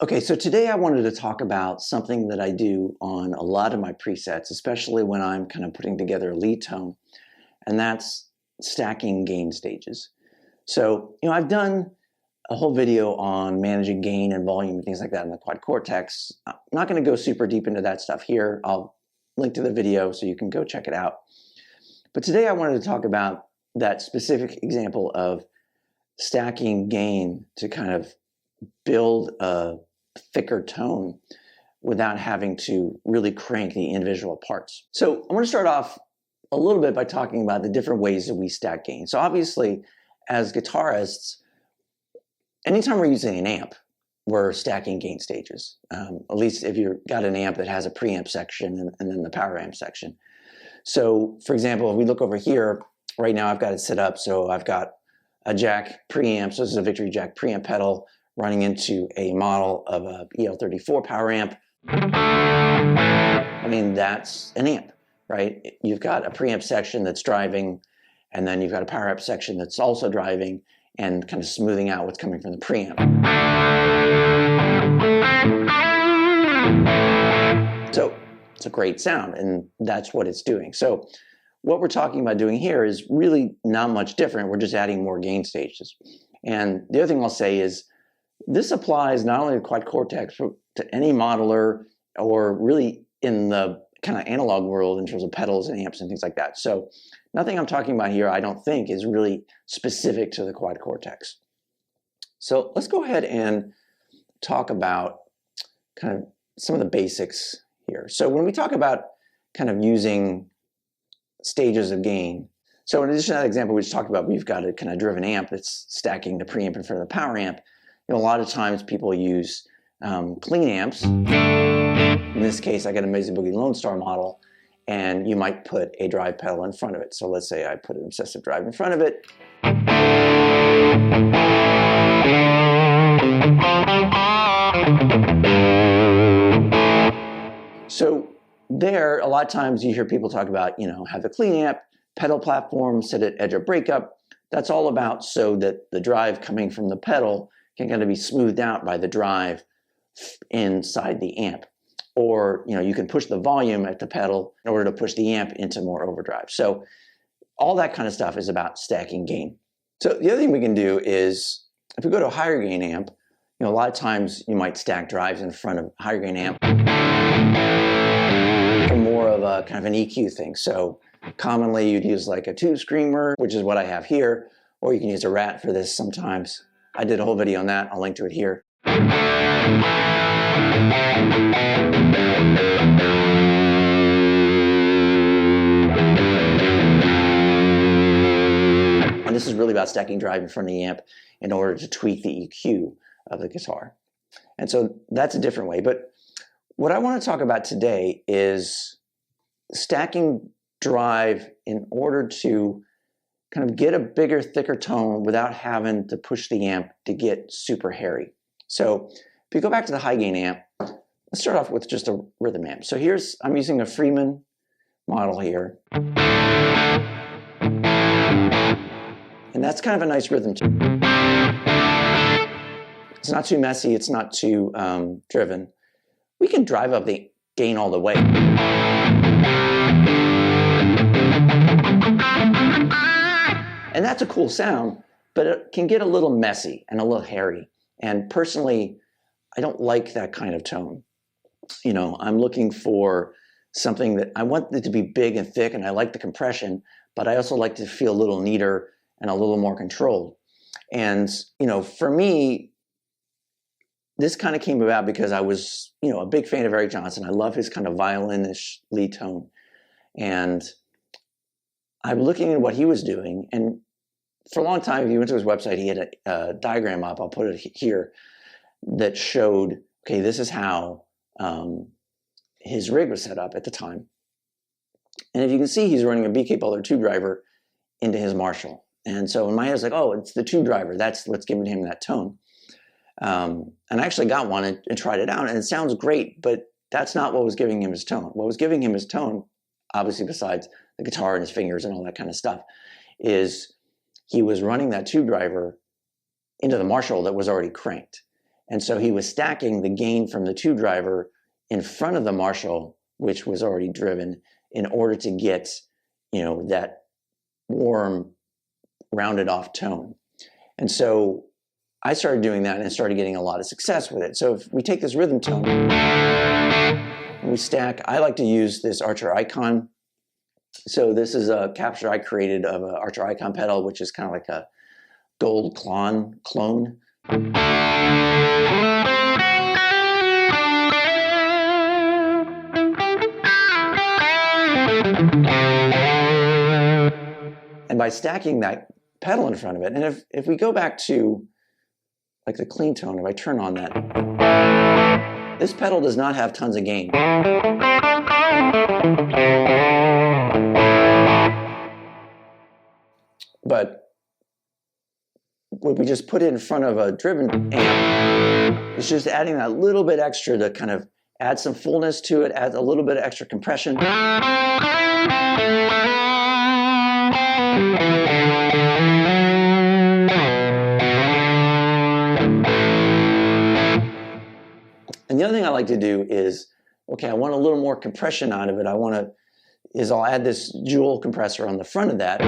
Okay, so today I wanted to talk about something that I do on a lot of my presets, especially when I'm kind of putting together a lead tone, and that's stacking gain stages. So, I've done a whole video on managing gain and volume and things like that in the Quad Cortex. I'm not going to go super deep into that stuff here. I'll link to the video so you can go check it out. But today I wanted to talk about that specific example of stacking gain to kind of build a thicker tone without having to really crank the individual parts. So I want to start off a little bit by talking about the different ways that we stack gain. So obviously, as guitarists, anytime we're using an amp, we're stacking gain stages. At least if you've got an amp that has a preamp section and then the power amp section. So for example, if we look over here, right now I've got it set up so I've got a jack preamp. So this is a Victory Jack preamp pedal running into a model of a EL34 power amp. I mean, that's an amp, right? You've got a preamp section that's driving, and then you've got a power amp section that's also driving and kind of smoothing out what's coming from the preamp. So it's a great sound, and that's what it's doing. So what we're talking about doing here is really not much different. We're just adding more gain stages. And the other thing I'll say is this applies not only to Quad Cortex, but to any modeler or really in the kind of analog world in terms of pedals and amps and things like that. So nothing I'm talking about here, I don't think, is really specific to the Quad Cortex. So let's go ahead and talk about kind of some of the basics here. So when we talk about kind of using stages of gain, so in addition to that example we just talked about, we've got a kind of driven amp that's stacking the preamp in front of the power amp. A lot of times people use clean amps. In this case, I got a Amazing Boogie Lone Star model, and you might put a drive pedal in front of it. So let's say I put an obsessive drive in front of it. So there, a lot of times you hear people talk about, have the clean amp, pedal platform, set at edge of breakup. That's all about so that the drive coming from the pedal can kind of be smoothed out by the drive inside the amp. Or, you can push the volume at the pedal in order to push the amp into more overdrive. So all that kind of stuff is about stacking gain. So the other thing we can do is, if we go to a higher gain amp, a lot of times you might stack drives in front of a higher gain amp for more of a kind of an EQ thing. So commonly you'd use like a tube screamer, which is what I have here, or you can use a rat for this sometimes. I did a whole video on that. I'll link to it here. And this is really about stacking drive in front of the amp in order to tweak the EQ of the guitar. And so that's a different way. But what I want to talk about today is stacking drive in order to kind of get a bigger, thicker tone without having to push the amp to get super hairy. So if you go back to the high gain amp, let's start off with just a rhythm amp. So I'm using a Freeman model here. And that's kind of a nice rhythm tone. It's not too messy, it's not too driven. We can drive up the gain all the way. And that's a cool sound, but it can get a little messy and a little hairy. And personally, I don't like that kind of tone. I'm looking for something that I want it to be big and thick, and I like the compression, but I also like to feel a little neater and a little more controlled. And, for me, this kind of came about because I was, a big fan of Eric Johnson. I love his kind of violin-ish lead tone. And I'm looking at what he was doing, and for a long time, if you went to his website, he had a diagram up, I'll put it here, that showed, okay, this is how his rig was set up at the time. And if you can see, he's running a BK Butler tube driver into his Marshall. And so in my head, I was like, oh, it's the tube driver. That's what's giving him that tone. And I actually got one and tried it out, and it sounds great, but that's not what was giving him his tone. What was giving him his tone, obviously besides the guitar and his fingers and all that kind of stuff, is he was running that tube driver into the Marshall that was already cranked. And so he was stacking the gain from the 2 driver in front of the Marshall, which was already driven, in order to get, that warm, rounded off tone. And so I started doing that and started getting a lot of success with it. So if we take this rhythm tone and we stack, I like to use this Archer Icon. So this is a capture I created of an Archer Icon pedal, which is kind of like a gold clone. And by stacking that pedal in front of it, and if we go back to like the clean tone, if I turn on that, this pedal does not have tons of gain. But when we just put it in front of a driven amp, it's just adding that little bit extra to kind of add some fullness to it, add a little bit of extra compression. And the other thing I like to do is, okay, I want a little more compression out of it. I'll add this Jewel compressor on the front of that.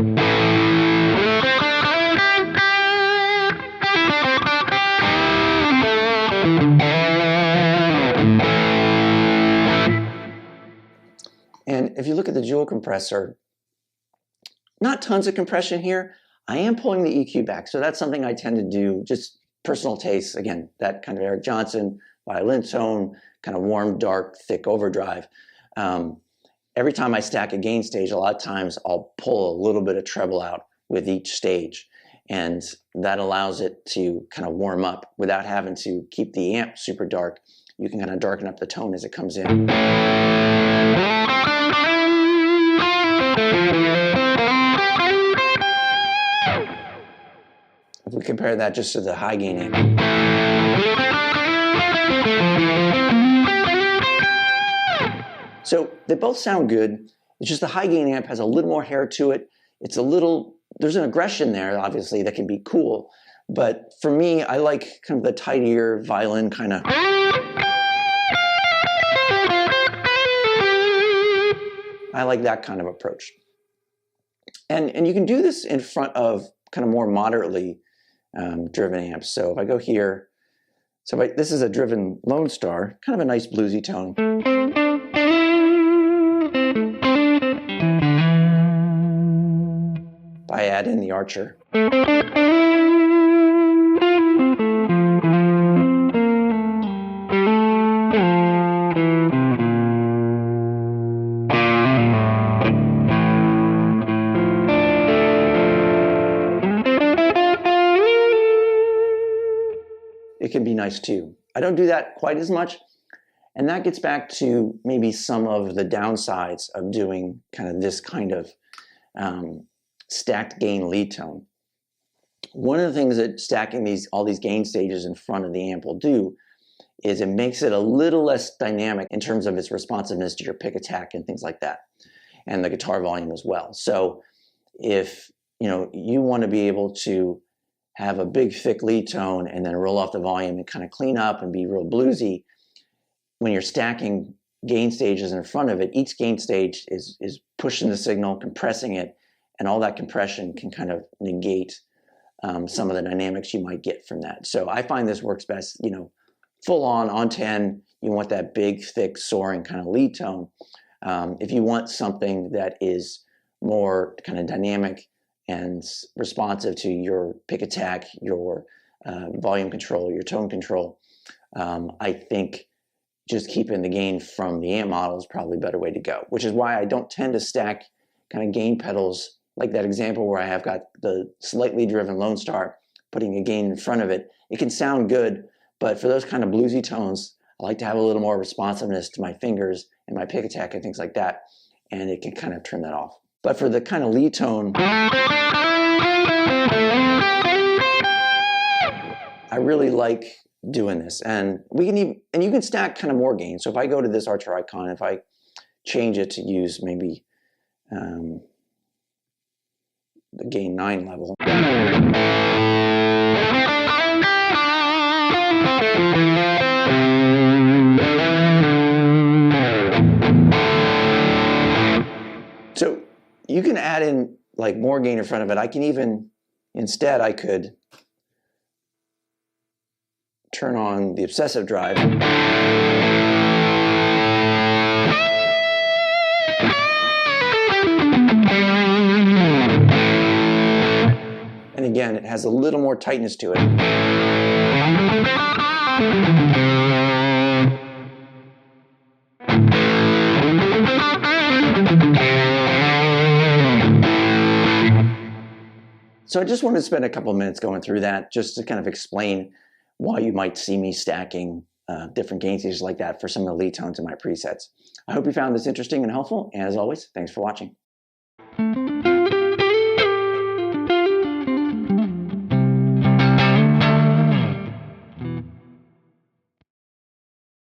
And if you look at the Jewel compressor, not tons of compression here. I am pulling the EQ back. So that's something I tend to do, just personal taste. Again, that kind of Eric Johnson violin tone, kind of warm, dark, thick overdrive. Every time I stack a gain stage, a lot of times I'll pull a little bit of treble out with each stage. And that allows it to kind of warm up without having to keep the amp super dark. You can kind of darken up the tone as it comes in. If we compare that just to the high gain amp. So they both sound good. It's just the high gain amp has a little more hair to it. There's an aggression there, obviously, that can be cool. But for me, I like kind of the tight ear violin kind of. I like that kind of approach. And you can do this in front of kind of more moderately driven amps. So if I go here, this is a driven Lone Star, kind of a nice bluesy tone. I add in the Archer. It can be nice too. I don't do that quite as much. And that gets back to maybe some of the downsides of doing kind of this kind of stacked gain lead tone. One of the things that stacking all these gain stages in front of the amp will do is it makes it a little less dynamic in terms of its responsiveness to your pick attack and things like that, and the guitar volume as well. So if you want to be able to have a big thick lead tone and then roll off the volume and kind of clean up and be real bluesy, when you're stacking gain stages in front of it, each gain stage is pushing the signal, compressing it, and all that compression can kind of negate some of the dynamics you might get from that. So I find this works best, full on 10, you want that big, thick, soaring kind of lead tone. If you want something that is more kind of dynamic and responsive to your pick attack, your volume control, your tone control, I think just keeping the gain from the amp model is probably a better way to go, which is why I don't tend to stack kind of gain pedals like that example where I have got the slightly driven Lone Star, putting a gain in front of it. It can sound good, but for those kind of bluesy tones, I like to have a little more responsiveness to my fingers and my pick attack and things like that, and it can kind of turn that off. But for the kind of lead tone, I really like doing this. And you can stack kind of more gain. So if I go to this Archer Icon, if I change it to use maybe the gain 9 level. So you can add in like more gain in front of it. I can even, instead I could turn on the obsessive drive. And again, it has a little more tightness to it. So I just wanted to spend a couple of minutes going through that just to kind of explain why you might see me stacking different gain stages like that for some of the lead tones in my presets. I hope you found this interesting and helpful, and as always, thanks for watching.